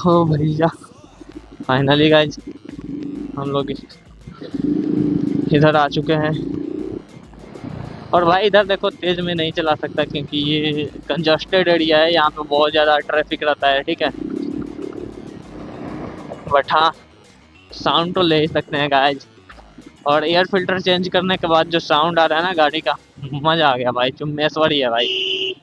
हो भैया, finally guys हम लोग इधर आ चुके हैं। और भाई इधर देखो तेज में नहीं चला सकता क्योंकि ये कंजस्टेड एरिया है, यहाँ पे बहुत ज़्यादा ट्रैफिक रहता है, ठीक है। बट हाँ, साउंड तो ले ही सकते हैं गाइज। और एयर फिल्टर चेंज करने के बाद जो साउंड आ रहा है ना गाड़ी का, मज़ा आ गया भाई, चुम्बेश्वरी है भाई।